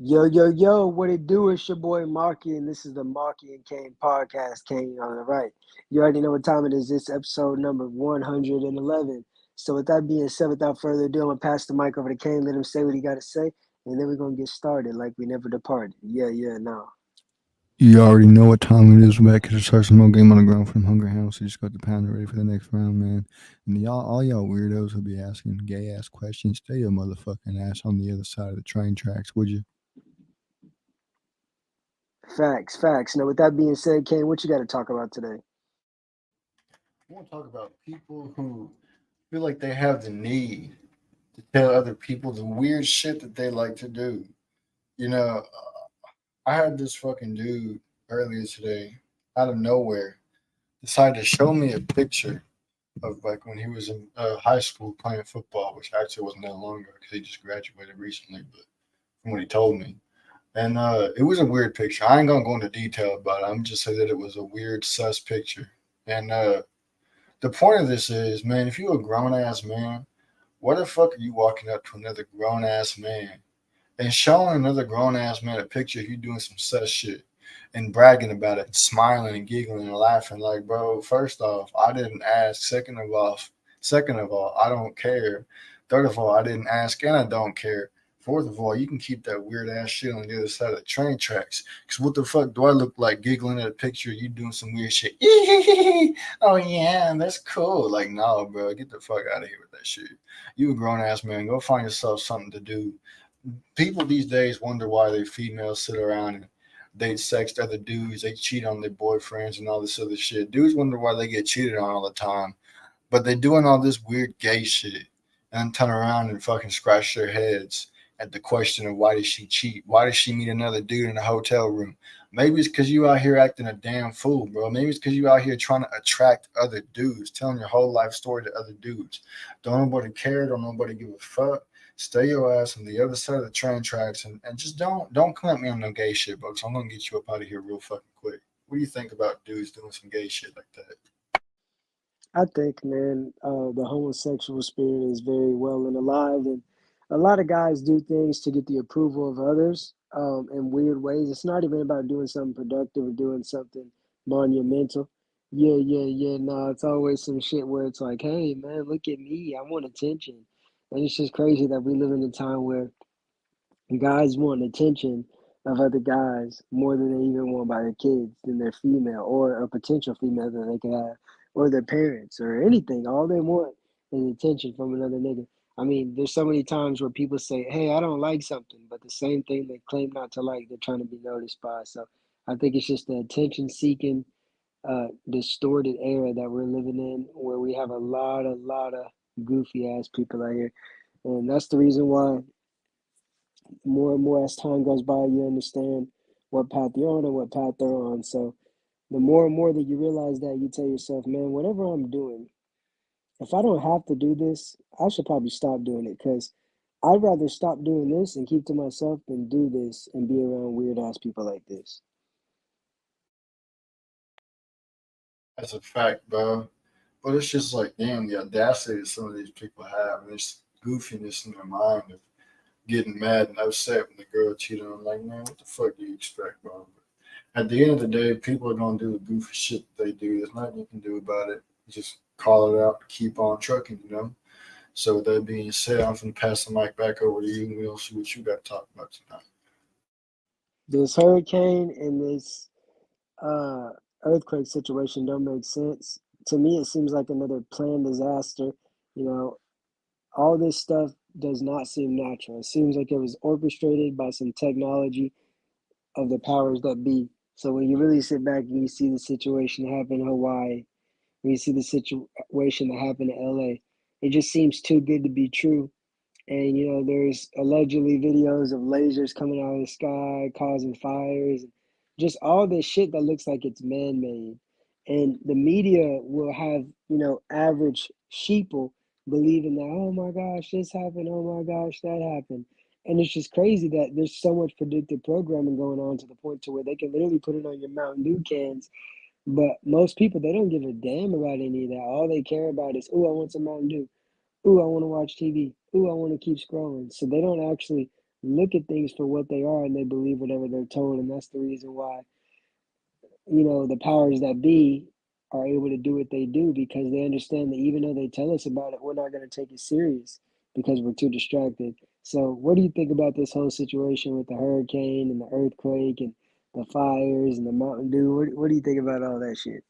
Yo, yo, yo, what it do? It's your boy Marky, and this is the Marky and Kane podcast. Kane on the right. You already know what time it is. This episode number 111. So, with that being said, without further ado, I'm going to pass the mic over to Kane, let him say what he got to say, and then we're going to get started like we never departed. Yeah, no. You already know what time it is. We're back at the Stars No Game on the Ground from Hunger House. We just got the pounder ready for the next round, man. And all y'all weirdos will be asking gay ass questions. Stay your motherfucking ass on the other side of the train tracks, would you? Facts. Now, with that being said, Kane, what you got to talk about today? I want to talk about people who feel like they have the need to tell other people the weird shit that they like to do. You know, I had this fucking dude earlier today, out of nowhere, decide to show me a picture of like when he was in high school playing football, which actually wasn't that long ago because he just graduated recently. But from what he told me, and it was a weird picture. I ain't gonna go into detail about it. I'm just say that it was a weird sus picture. And the point of this is, man, if you a grown ass man, what the fuck are you walking up to another grown ass man and showing another grown ass man a picture of you doing some sus shit and bragging about it, and smiling and giggling and laughing like, bro, first off, I didn't ask. Second of all, I don't care. Third of all, I didn't ask and I don't care. Fourth of all, you can keep that weird ass shit on the other side of the train tracks. Cause what the fuck do I look like giggling at a picture of you doing some weird shit? Oh yeah, that's cool. Like, no, bro, get the fuck out of here with that shit. You a grown ass man. Go find yourself something to do. People these days wonder why they females sit around and they sext other dudes, they cheat on their boyfriends and all this other shit. Dudes wonder why they get cheated on all the time, but they're doing all this weird gay shit and turn around and fucking scratch their heads at the question of why did she cheat? Why did she meet another dude in a hotel room? Maybe it's because you out here acting a damn fool, bro. Maybe it's because you out here trying to attract other dudes, telling your whole life story to other dudes. Don't nobody care. Don't nobody give a fuck. Stay your ass on the other side of the train tracks and just don't come at me on no gay shit, bro. Cause I'm gonna get you up out of here real fucking quick. What do you think about dudes doing some gay shit like that? I think, man, the homosexual spirit is very well and alive, and a lot of guys do things to get the approval of others in weird ways. It's not even about doing something productive or doing something monumental. Yeah. No, it's always some shit where it's like, hey, man, look at me. I want attention. And it's just crazy that we live in a time where guys want attention of other guys more than they even want by their kids than their female or a potential female that they could have or their parents or anything. All they want is attention from another nigga. I mean, there's so many times where people say, "Hey, I don't like something," but the same thing they claim not to like, they're trying to be noticed by. So I think it's just the attention-seeking, distorted era that we're living in, where we have a lot of goofy ass people out here, and that's the reason why more and more as time goes by, you understand what path you're on and what path they're on. So the more and more that you realize that, you tell yourself, man, whatever I'm doing, if I don't have to do this, I should probably stop doing it because I'd rather stop doing this and keep to myself than do this and be around weird ass people like this. That's a fact, bro. But it's just like, damn, the audacity that some of these people have, and this goofiness in their mind of getting mad and upset when the girl cheated on them. Like, man, what the fuck do you expect, bro? But at the end of the day, people are gonna do the goofy shit that they do. There's nothing you can do about it. You just call it out, keep on trucking. So with that being said, I'm gonna pass the mic back over to you, and we'll see what you got to talk about tonight. This hurricane and this uh, earthquake situation don't make sense. To me, it seems like another planned disaster. You know, all this stuff does not seem natural. It seems like it was orchestrated by some technology of the powers that be. So when you really sit back and you see the situation happen in Hawaii, when you see the situation that happened in LA, it just seems too good to be true. And there's allegedly videos of lasers coming out of the sky causing fires, just all this shit that looks like it's man-made. And the media will have, average sheeple believing that, oh my gosh, this happened, oh my gosh, that happened. And it's just crazy that there's so much predictive programming going on to the point to where they can literally put it on your Mountain Dew cans, but most people, they don't give a damn about any of that. All they care about is, oh, I want some Mountain Dew. Ooh, I want to watch TV. Ooh, I want to keep scrolling. So they don't actually look at things for what they are and they believe whatever they're told. And that's the reason why, the powers that be are able to do what they do because they understand that even though they tell us about it, we're not going to take it serious because we're too distracted. So, what do you think about this whole situation with the hurricane and the earthquake and the fires and the Mountain Dew? What do you think about all that shit?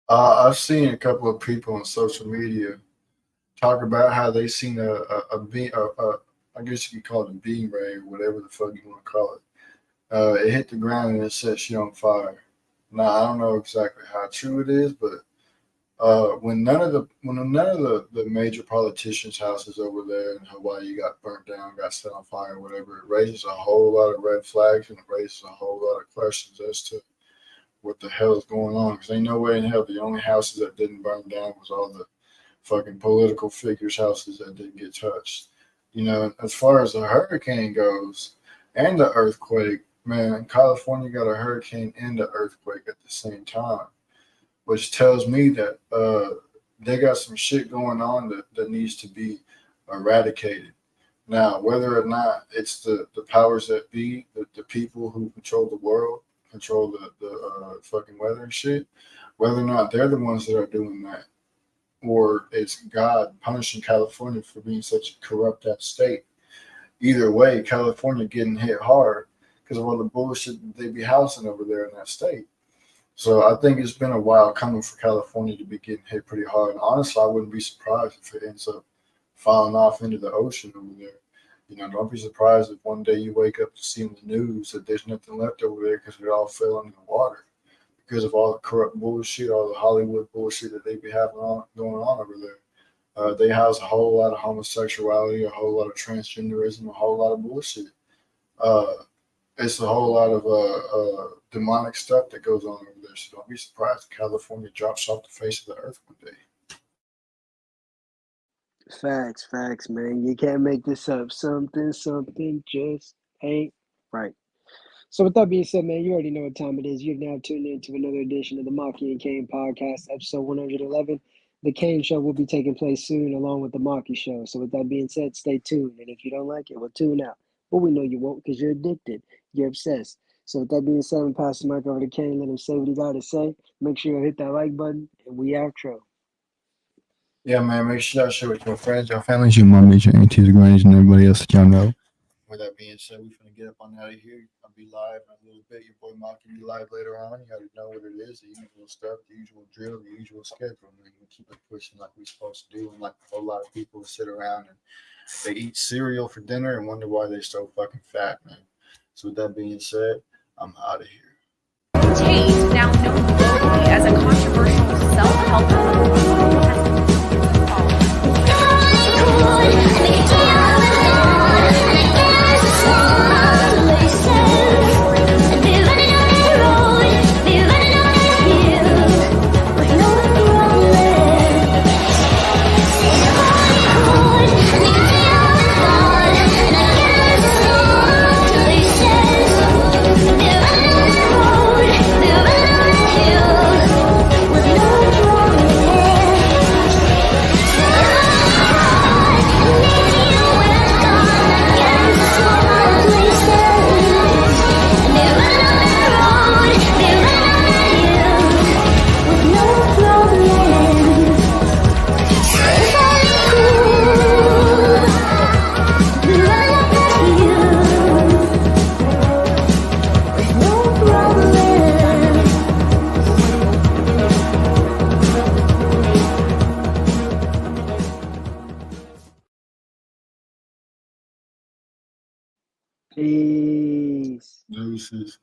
I've seen a couple of people on social media talk about how they seen a beam, I guess you could call it a beam ray or whatever the fuck you want to call it. It hit the ground and it set shit on fire. Now I don't know exactly how true it is, but when none of the major politicians' houses over there in Hawaii got burnt down, got set on fire, or whatever, it raises a whole lot of red flags and it raises a whole lot of questions as to what the hell is going on. Because ain't no way in hell the only houses that didn't burn down was all the fucking political figures' houses that didn't get touched. As far as the hurricane goes and the earthquake, man, California got a hurricane and the earthquake at the same time, which tells me that they got some shit going on that needs to be eradicated. Now, whether or not it's the powers that be, the people who control the world, control the fucking weather and shit, whether or not they're the ones that are doing that, or it's God punishing California for being such a corrupt ass state. Either way, California getting hit hard because of all the bullshit that they be housing over there in that state. So I think it's been a while coming for California to be getting hit pretty hard. And honestly, I wouldn't be surprised if it ends up falling off into the ocean over there. Don't be surprised if one day you wake up to see in the news that there's nothing left over there because it all fell into the water because of all the corrupt bullshit, all the Hollywood bullshit that they be having going on over there. They house a whole lot of homosexuality, a whole lot of transgenderism, a whole lot of bullshit. Uh, it's a whole lot of demonic stuff that goes on over there. So don't be surprised if California drops off the face of the earth one day. Facts, man. You can't make this up. Something just ain't right. So with that being said, man, you already know what time it is. You've now tuned in to another edition of the Maki and Kane podcast, episode 111. The Kane Show will be taking place soon, along with the Maki Show. So with that being said, stay tuned. And if you don't like it, well, tune out. But we know you won't because you're addicted. You're obsessed. So with that being said, I'm passing the mic over to Kane. Let him say what he got to say. Make sure you hit that like button, and we outro. Yeah, man, make sure y'all share with your friends, your families, your mommies, your aunties, your grannies, and everybody else that y'all know. With that being said, we're going to get up on out of here. I'll be live in a little bit. Your boy Mark will be live later on. You already know what it is, the usual stuff, the usual drill, the usual schedule. And we keep it pushing like we're supposed to do. And like a whole lot of people sit around and they eat cereal for dinner and wonder why they're so fucking fat, man. So with that being said, I'm out of here. Tate, now known globally as a controversial self-help Peace. Deuces.